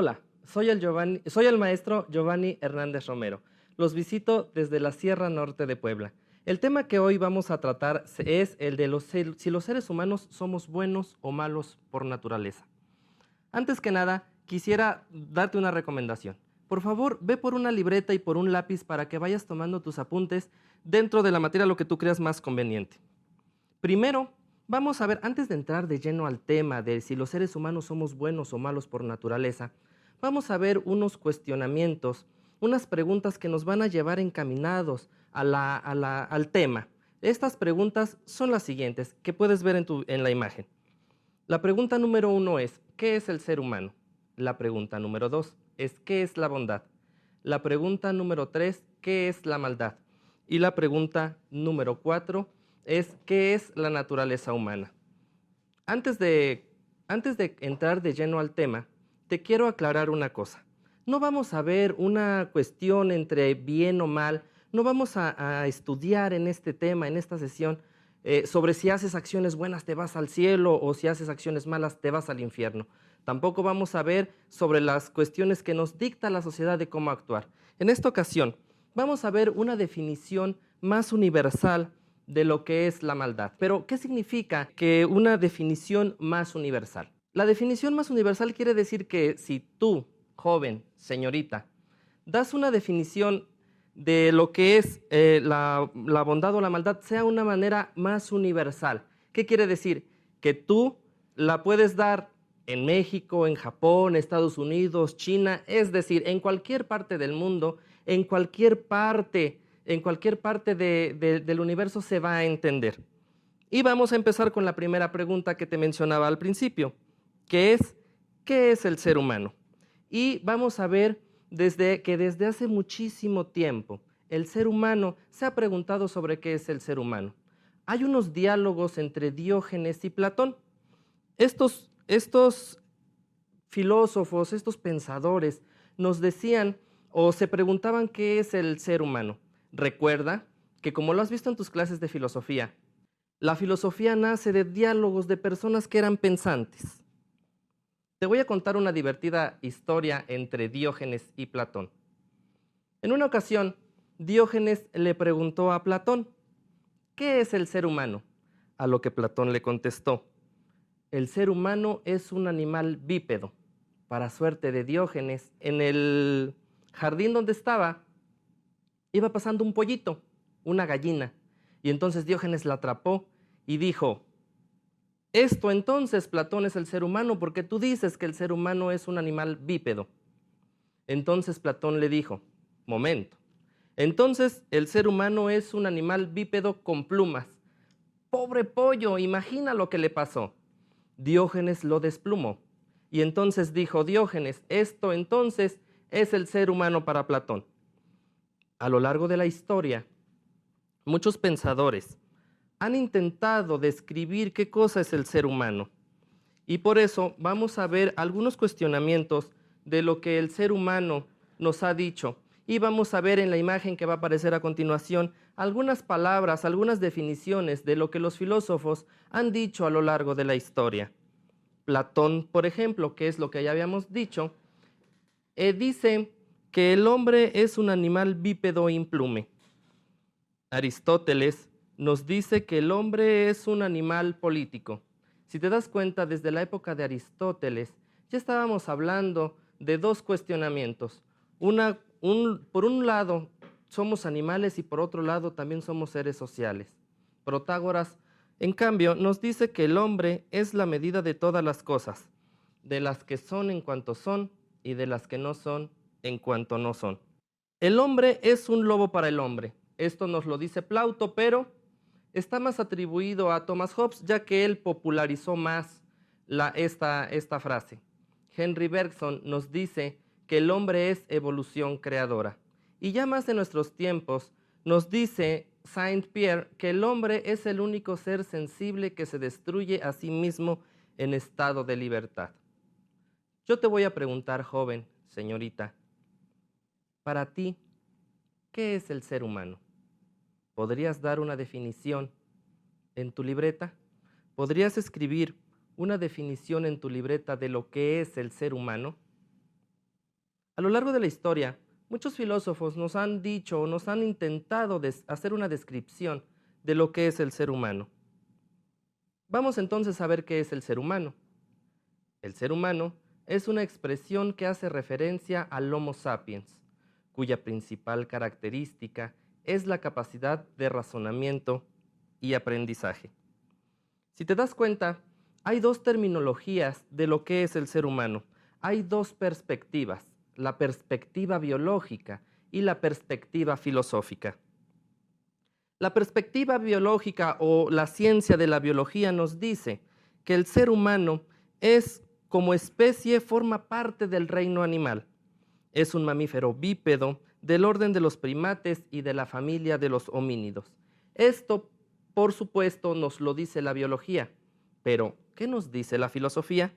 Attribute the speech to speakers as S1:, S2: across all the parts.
S1: Hola, soy el maestro Giovanni Hernández Romero. Los visito desde la Sierra Norte de Puebla. El tema que hoy vamos a tratar es el de si los seres humanos somos buenos o malos por naturaleza. Antes que nada, quisiera darte una recomendación. Por favor, ve por una libreta y por un lápiz para que vayas tomando tus apuntes dentro de la materia lo que tú creas más conveniente. Primero, vamos a ver, antes de entrar de lleno al tema de si los seres humanos somos buenos o malos por naturaleza, vamos a ver unos cuestionamientos, unas preguntas que nos van a llevar encaminados al tema. Estas preguntas son las siguientes, que puedes ver en la imagen. La pregunta número 1 es, ¿qué es el ser humano? La pregunta número 2 es, ¿qué es la bondad? La pregunta número 3, ¿qué es la maldad? Y la pregunta número 4 es, ¿qué es la naturaleza humana? Antes de entrar de lleno al tema, te quiero aclarar una cosa. No vamos a ver una cuestión entre bien o mal, no vamos a estudiar en este tema, en esta sesión, sobre si haces acciones buenas te vas al cielo o si haces acciones malas te vas al infierno. Tampoco vamos a ver sobre las cuestiones que nos dicta la sociedad de cómo actuar. En esta ocasión, vamos a ver una definición más universal de lo que es la maldad. Pero, ¿qué significa que una definición más universal? La definición más universal quiere decir que si tú, joven, señorita, das una definición de lo que es la bondad o la maldad, sea una manera más universal. ¿Qué quiere decir? Que tú la puedes dar en México, en Japón, Estados Unidos, China, es decir, en cualquier parte del mundo, en cualquier parte del universo se va a entender. Y vamos a empezar con la primera pregunta que te mencionaba al principio, que es, ¿qué es el ser humano? Y vamos a ver que desde hace muchísimo tiempo el ser humano se ha preguntado sobre qué es el ser humano. Hay unos diálogos entre Diógenes y Platón. Estos filósofos, estos pensadores, nos decían o se preguntaban qué es el ser humano. Recuerda que, como lo has visto en tus clases de filosofía, la filosofía nace de diálogos de personas que eran pensantes. Te voy a contar una divertida historia entre Diógenes y Platón. En una ocasión, Diógenes le preguntó a Platón, ¿qué es el ser humano? A lo que Platón le contestó, el ser humano es un animal bípedo. Para suerte de Diógenes, en el jardín donde estaba, iba pasando un pollito, una gallina, y entonces Diógenes la atrapó y dijo, esto entonces, Platón, es el ser humano, porque tú dices que el ser humano es un animal bípedo. Entonces Platón le dijo, momento, entonces el ser humano es un animal bípedo con plumas. Pobre pollo, imagina lo que le pasó. Diógenes lo desplumó. Y entonces dijo Diógenes, esto entonces es el ser humano para Platón. A lo largo de la historia, muchos pensadores han intentado describir qué cosa es el ser humano. Y por eso vamos a ver algunos cuestionamientos de lo que el ser humano nos ha dicho. Y vamos a ver en la imagen que va a aparecer a continuación algunas palabras, algunas definiciones de lo que los filósofos han dicho a lo largo de la historia. Platón, por ejemplo, que es lo que ya habíamos dicho, dice que el hombre es un animal bípedo implume. Aristóteles nos dice que el hombre es un animal político. Si te das cuenta, desde la época de Aristóteles ya estábamos hablando de dos cuestionamientos. Por un lado, somos animales y por otro lado también somos seres sociales. Protágoras, en cambio, nos dice que el hombre es la medida de todas las cosas, de las que son en cuanto son y de las que no son en cuanto no son. El hombre es un lobo para el hombre. Esto nos lo dice Plauto, pero está más atribuido a Thomas Hobbes, ya que él popularizó más esta frase. Henry Bergson nos dice que el hombre es evolución creadora. Y ya más de nuestros tiempos nos dice Saint-Pierre que el hombre es el único ser sensible que se destruye a sí mismo en estado de libertad. Yo te voy a preguntar, joven, señorita, para ti, ¿qué es el ser humano? ¿Podrías dar una definición en tu libreta? ¿Podrías escribir una definición en tu libreta de lo que es el ser humano? A lo largo de la historia, muchos filósofos nos han dicho o nos han intentado hacer una descripción de lo que es el ser humano. Vamos entonces a ver qué es el ser humano. El ser humano es una expresión que hace referencia al Homo sapiens, cuya principal característica es la capacidad de razonamiento y aprendizaje. Si te das cuenta, hay dos terminologías de lo que es el ser humano. Hay dos perspectivas, la perspectiva biológica y la perspectiva filosófica. La perspectiva biológica o la ciencia de la biología nos dice que el ser humano es, como especie, forma parte del reino animal. Es un mamífero bípedo del orden de los primates y de la familia de los homínidos. Esto, por supuesto, nos lo dice la biología. Pero, ¿qué nos dice la filosofía?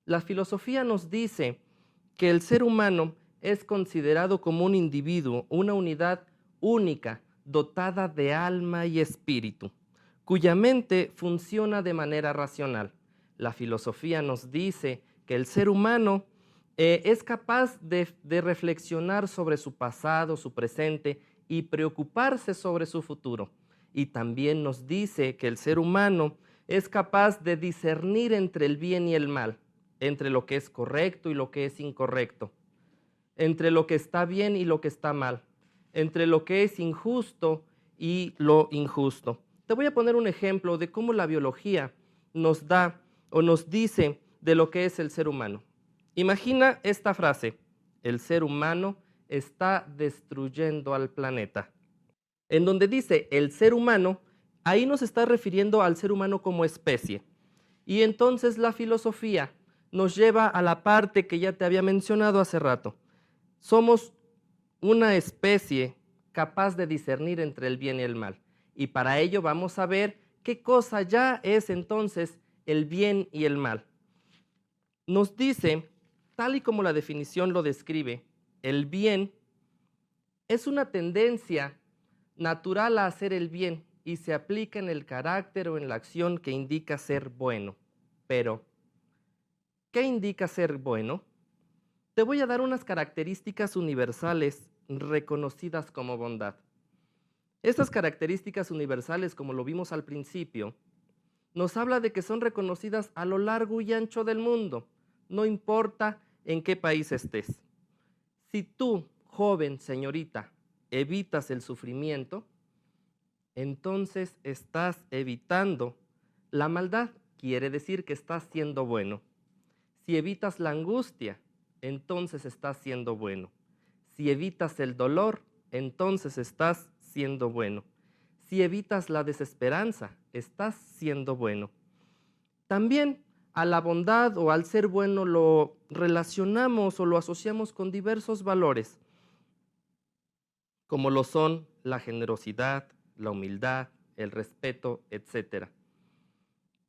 S1: La filosofía nos dice que el ser humano es considerado como un individuo, una unidad única, dotada de alma y espíritu, cuya mente funciona de manera racional. La filosofía nos dice que el ser humano es capaz de reflexionar sobre su pasado, su presente y preocuparse sobre su futuro. Y también nos dice que el ser humano es capaz de discernir entre el bien y el mal, entre lo que es correcto y lo que es incorrecto, entre lo que está bien y lo que está mal, entre lo que es injusto y lo injusto. Te voy a poner un ejemplo de cómo la biología nos da o nos dice de lo que es el ser humano. Imagina esta frase: el ser humano está destruyendo al planeta. En donde dice el ser humano, ahí nos está refiriendo al ser humano como especie. Y entonces la filosofía nos lleva a la parte que ya te había mencionado hace rato. Somos una especie capaz de discernir entre el bien y el mal. Y para ello vamos a ver qué cosa ya es entonces el bien y el mal. Nos dice, tal y como la definición lo describe, el bien es una tendencia natural a hacer el bien y se aplica en el carácter o en la acción que indica ser bueno. Pero, ¿qué indica ser bueno? Te voy a dar unas características universales reconocidas como bondad. Estas características universales, como lo vimos al principio, nos habla de que son reconocidas a lo largo y ancho del mundo, no importa en qué país estés. Si tú, joven, señorita, evitas el sufrimiento, entonces estás evitando la maldad, quiere decir que estás siendo bueno. Si evitas la angustia, entonces estás siendo bueno. Si evitas el dolor, entonces estás siendo bueno. Si evitas la desesperanza, estás siendo bueno. También a la bondad o al ser bueno lo relacionamos o lo asociamos con diversos valores, como lo son la generosidad, la humildad, el respeto, etc.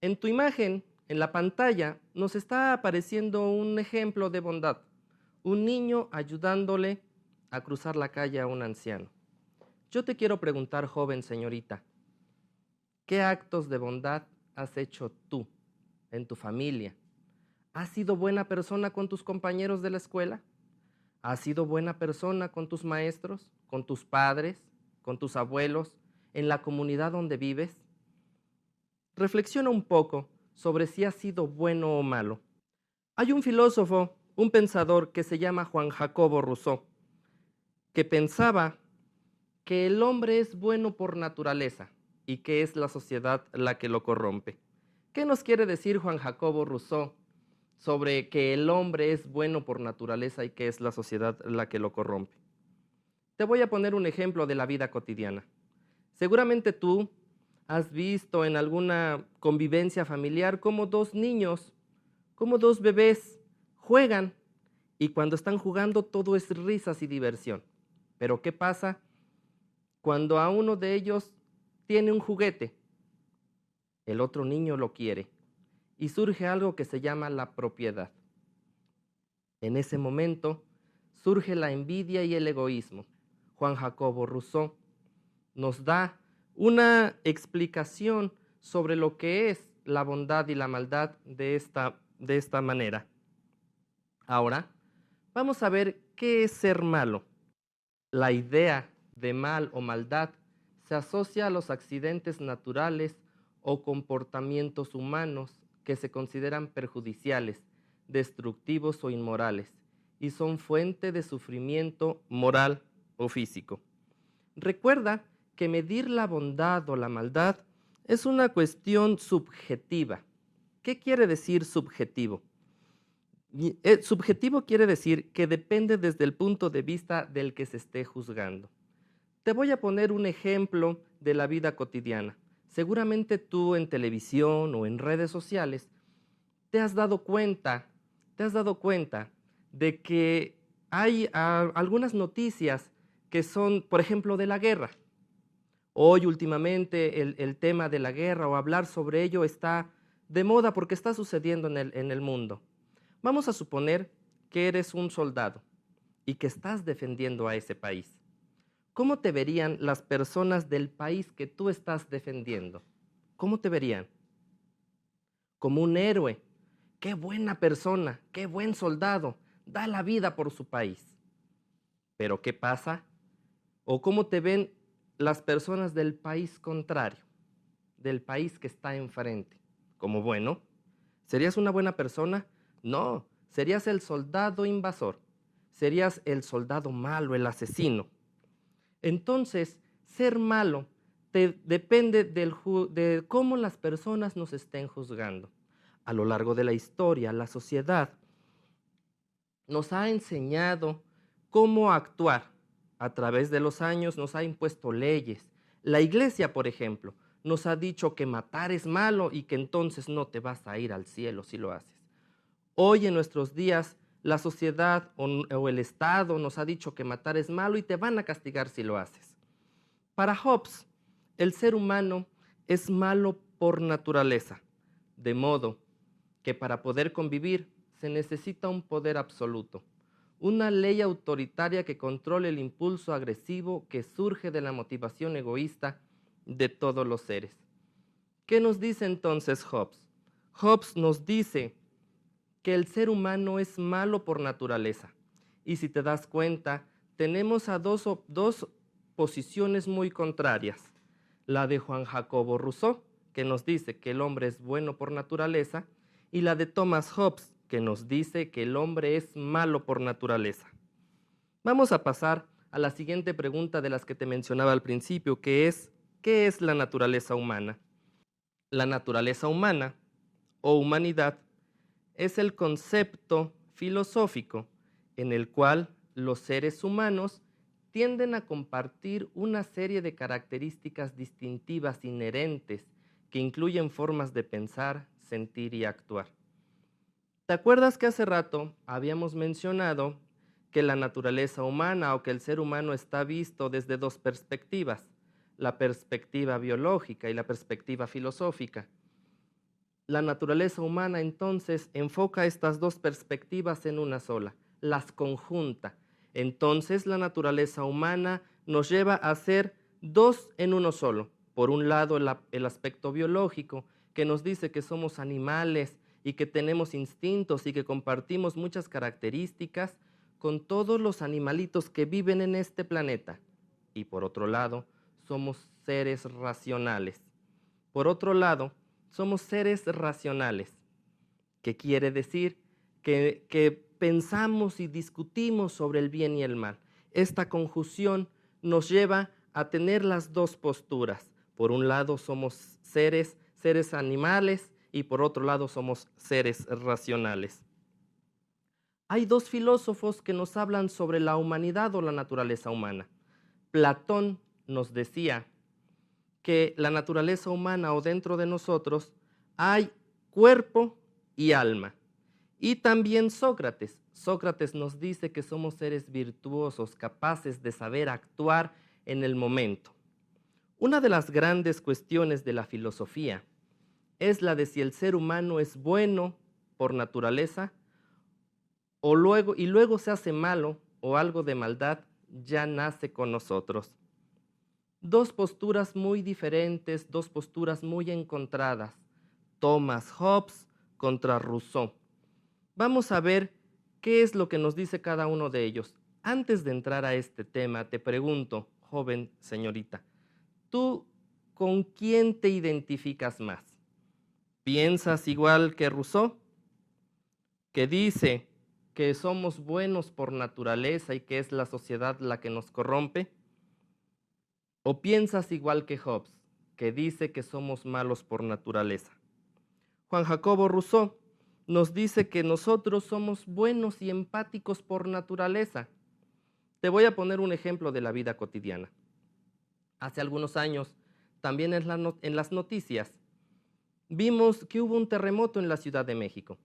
S1: En tu imagen, en la pantalla, nos está apareciendo un ejemplo de bondad. Un niño ayudándole a cruzar la calle a un anciano. Yo te quiero preguntar, joven señorita, ¿qué actos de bondad has hecho tú en tu familia? ¿Has sido buena persona con tus compañeros de la escuela? ¿Has sido buena persona con tus maestros, con tus padres, con tus abuelos, en la comunidad donde vives? Reflexiona un poco sobre si has sido bueno o malo. Hay un filósofo, un pensador que se llama Juan Jacobo Rousseau, que pensaba que el hombre es bueno por naturaleza y que es la sociedad la que lo corrompe. ¿Qué nos quiere decir Juan Jacobo Rousseau sobre que el hombre es bueno por naturaleza y que es la sociedad la que lo corrompe? Te voy a poner un ejemplo de la vida cotidiana. Seguramente tú has visto en alguna convivencia familiar cómo dos niños, cómo dos bebés juegan y cuando están jugando todo es risas y diversión. Pero ¿qué pasa cuando a uno de ellos tiene un juguete? El otro niño lo quiere y surge algo que se llama la propiedad. En ese momento surge la envidia y el egoísmo. Juan Jacobo Rousseau nos da una explicación sobre lo que es la bondad y la maldad de esta manera. Ahora, Vamos a ver qué es ser malo. La idea de mal o maldad se asocia a los accidentes naturales o comportamientos humanos que se consideran perjudiciales, destructivos o inmorales y son fuente de sufrimiento moral o físico. Recuerda que medir la bondad o la maldad es una cuestión subjetiva. ¿Qué quiere decir subjetivo? Subjetivo quiere decir que depende desde el punto de vista del que se esté juzgando. Te voy a poner un ejemplo de la vida cotidiana. Seguramente tú en televisión o en redes sociales te has dado cuenta, de que hay algunas noticias que son, por ejemplo, de la guerra. Hoy últimamente el tema de la guerra o hablar sobre ello está de moda porque está sucediendo en el mundo. Vamos a suponer que eres un soldado y que estás defendiendo a ese país. ¿Cómo te verían las personas del país que tú estás defendiendo? ¿Cómo te verían? Como un héroe. Qué buena persona, qué buen soldado, da la vida por su país. Pero ¿qué pasa? ¿O cómo te ven las personas del país contrario, del país que está enfrente? Como bueno, ¿serías una buena persona? No, serías el soldado invasor, serías el soldado malo, el asesino. Entonces, ser malo depende de cómo las personas nos estén juzgando. A lo largo de la historia, la sociedad nos ha enseñado cómo actuar. A través de los años nos ha impuesto leyes. La iglesia, por ejemplo, nos ha dicho que matar es malo y que entonces no te vas a ir al cielo si lo haces. Hoy en nuestros días, la sociedad o el Estado nos ha dicho que matar es malo y te van a castigar si lo haces. Para Hobbes, el ser humano es malo por naturaleza, de modo que para poder convivir se necesita un poder absoluto, una ley autoritaria que controle el impulso agresivo que surge de la motivación egoísta de todos los seres. ¿Qué nos dice entonces Hobbes? Hobbes nos dice que el ser humano es malo por naturaleza. Y si te das cuenta, tenemos a dos posiciones muy contrarias. La de Juan Jacobo Rousseau, que nos dice que el hombre es bueno por naturaleza, y la de Thomas Hobbes, que nos dice que el hombre es malo por naturaleza. Vamos a pasar a la siguiente pregunta de las que te mencionaba al principio, que es, ¿qué es la naturaleza humana? La naturaleza humana, o humanidad, es el concepto filosófico en el cual los seres humanos tienden a compartir una serie de características distintivas inherentes que incluyen formas de pensar, sentir y actuar. ¿Te acuerdas que hace rato habíamos mencionado que la naturaleza humana o que el ser humano está visto desde dos perspectivas, la perspectiva biológica y la perspectiva filosófica? La naturaleza humana entonces enfoca estas dos perspectivas en una sola, las conjunta. Entonces la naturaleza humana nos lleva a ser dos en uno solo. Por un lado el aspecto biológico, que nos dice que somos animales y que tenemos instintos y que compartimos muchas características con todos los animalitos que viven en este planeta. Y por otro lado, somos seres racionales. Por otro lado, somos seres racionales, que quiere decir que pensamos y discutimos sobre el bien y el mal. Esta conjunción nos lleva a tener las dos posturas. Por un lado somos seres animales y por otro lado somos seres racionales. Hay dos filósofos que nos hablan sobre la humanidad o la naturaleza humana. Platón nos decía que la naturaleza humana o dentro de nosotros hay cuerpo y alma. Y también Sócrates. Sócrates nos dice que somos seres virtuosos, capaces de saber actuar en el momento. Una de las grandes cuestiones de la filosofía es la de si el ser humano es bueno por naturaleza o luego se hace malo o algo de maldad ya nace con nosotros. Dos posturas muy diferentes, dos posturas muy encontradas. Thomas Hobbes contra Rousseau. Vamos a ver ¿Qué es lo que nos dice cada uno de ellos? Antes de entrar a este tema, te pregunto, joven señorita, ¿tú con quién te identificas más? ¿Piensas igual que Rousseau, que dice que somos buenos por naturaleza y que es la sociedad la que nos corrompe? ¿O piensas igual que Hobbes, que dice que somos malos por naturaleza? Juan Jacobo Rousseau nos dice que nosotros somos buenos y empáticos por naturaleza. Te voy a poner un ejemplo de la vida cotidiana. Hace algunos años, también en las noticias, vimos que hubo un terremoto en la Ciudad de México.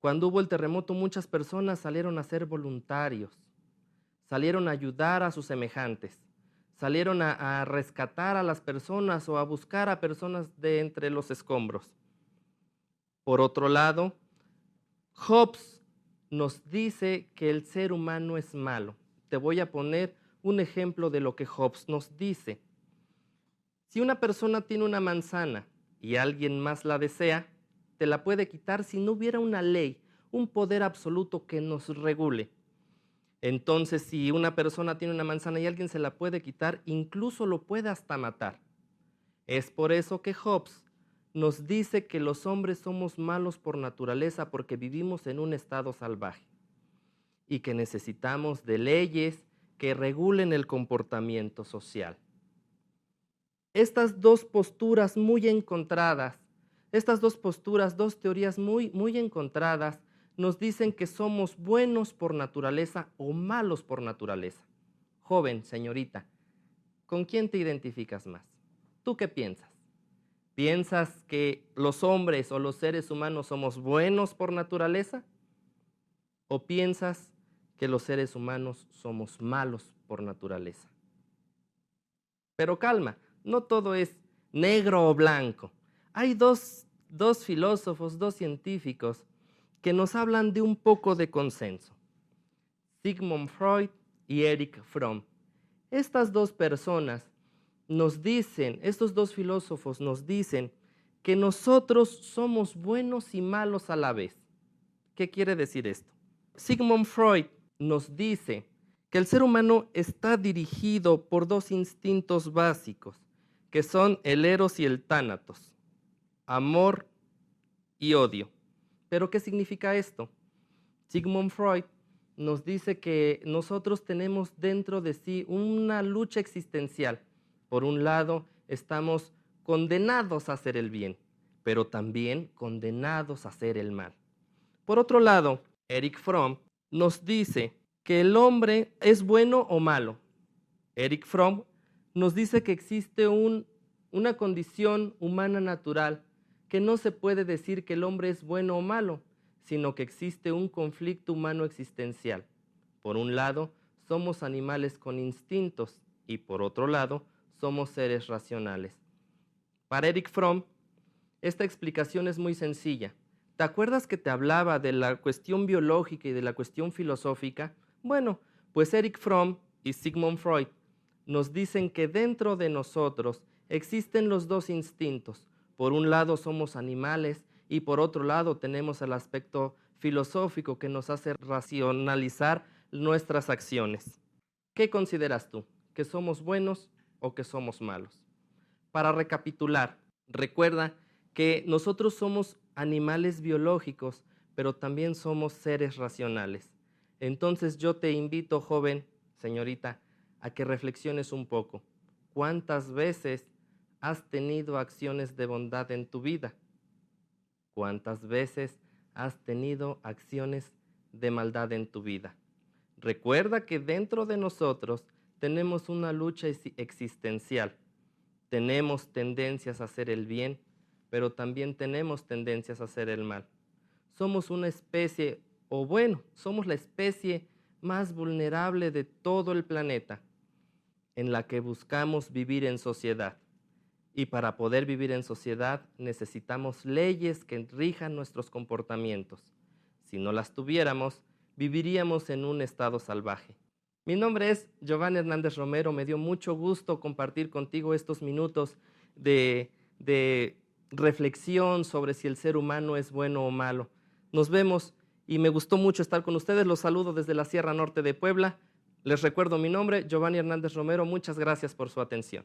S1: Cuando hubo el terremoto, muchas personas salieron a ser voluntarios, salieron a ayudar a sus semejantes, salieron a rescatar a las personas o a buscar a personas de entre los escombros. Por otro lado, Hobbes nos dice que el ser humano es malo. Te voy a poner un ejemplo de lo que Hobbes nos dice. Si una persona tiene una manzana y alguien más la desea, te la puede quitar si no hubiera una ley, un poder absoluto que nos regule. Entonces, si una persona tiene una manzana y alguien se la puede quitar, incluso lo puede hasta matar. Es por eso que Hobbes nos dice que los hombres somos malos por naturaleza porque vivimos en un estado salvaje y que necesitamos de leyes que regulen el comportamiento social. Estas dos posturas muy encontradas, estas dos posturas, dos teorías muy encontradas, nos dicen que somos buenos por naturaleza o malos por naturaleza. Joven, señorita, ¿con quién te identificas más? ¿Tú qué piensas? ¿Piensas que los hombres o los seres humanos somos buenos por naturaleza? ¿O piensas que los seres humanos somos malos por naturaleza? Pero calma, no todo es negro o blanco. Hay dos filósofos, dos científicos que nos hablan de un poco de consenso. Sigmund Freud y Erich Fromm. Estas dos personas nos dicen, estos dos filósofos nos dicen que nosotros somos buenos y malos a la vez. ¿Qué quiere decir esto? Sigmund Freud nos dice que el ser humano está dirigido por dos instintos básicos, que son el eros y el tánatos, amor y odio. ¿Pero qué significa esto? Sigmund Freud nos dice que nosotros tenemos dentro de sí una lucha existencial. Por un lado, estamos condenados a hacer el bien, pero también condenados a hacer el mal. Por otro lado, Erich Fromm nos dice que el hombre es bueno o malo. Erich Fromm nos dice que existe una condición humana natural, que no se puede decir que el hombre es bueno o malo, sino que existe un conflicto humano existencial. Por un lado, somos animales con instintos y por otro lado, somos seres racionales. Para Erich Fromm, esta explicación es muy sencilla. ¿Te acuerdas que te hablaba de la cuestión biológica y de la cuestión filosófica? Bueno, pues Erich Fromm y Sigmund Freud nos dicen que dentro de nosotros existen los dos instintos. Por un lado somos animales y por otro lado tenemos el aspecto filosófico que nos hace racionalizar nuestras acciones. ¿Qué consideras tú? ¿Que somos buenos o que somos malos? Para recapitular, recuerda que nosotros somos animales biológicos, pero también somos seres racionales. Entonces yo te invito, joven, señorita, a que reflexiones un poco. ¿Cuántas veces has tenido acciones de bondad en tu vida? ¿Cuántas veces has tenido acciones de maldad en tu vida? Recuerda que dentro de nosotros tenemos una lucha existencial. Tenemos tendencias a hacer el bien, pero también tenemos tendencias a hacer el mal. Somos una especie, o bueno, somos la especie más vulnerable de todo el planeta, en la que buscamos vivir en sociedad. Y para poder vivir en sociedad necesitamos leyes que rijan nuestros comportamientos. Si no las tuviéramos, viviríamos en un estado salvaje. Mi nombre es Giovanni Hernández Romero. Me dio mucho gusto compartir contigo estos minutos de reflexión sobre si el ser humano es bueno o malo. Nos vemos y me gustó mucho estar con ustedes. Los saludo desde la Sierra Norte de Puebla. Les recuerdo mi nombre, Giovanni Hernández Romero. Muchas gracias por su atención.